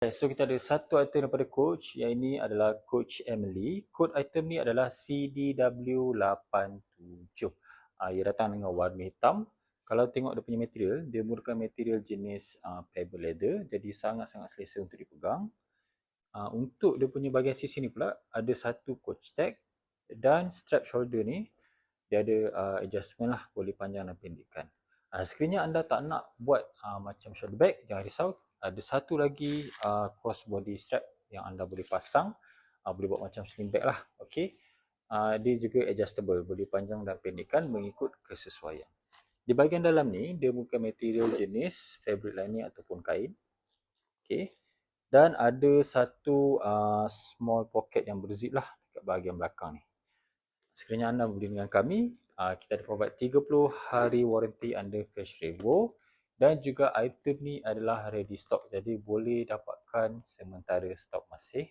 So kita ada satu item daripada Coach, yang ini adalah Coach Emily. Kod item ni adalah CDW87. Ia datang dengan warna hitam. Kalau tengok dia punya material, dia merupakan material jenis pebble leather, jadi sangat-sangat selesa untuk dipegang. Untuk dia punya bahagian sisi ni pula, ada satu Coach tag dan strap shoulder ni, dia ada adjustment lah, boleh panjang dan pendekkan. Sekiranya anda tak nak buat macam shoulder bag, jangan risau. Ada satu lagi cross body strap yang anda boleh pasang, boleh buat macam sling bag lah. Okay. Dia juga adjustable, boleh panjang dan pendekkan mengikut kesesuaian. Di bahagian dalam ni, dia bukan material jenis fabric lining ataupun kain. Okay. Dan ada satu small pocket yang berzip lah dekat bahagian belakang ni. Sekiranya anda beli dengan kami, kita ada provide 30 hari warranty under Fresh Revo, dan juga item ni adalah ready stock, jadi boleh dapatkan sementara stok masih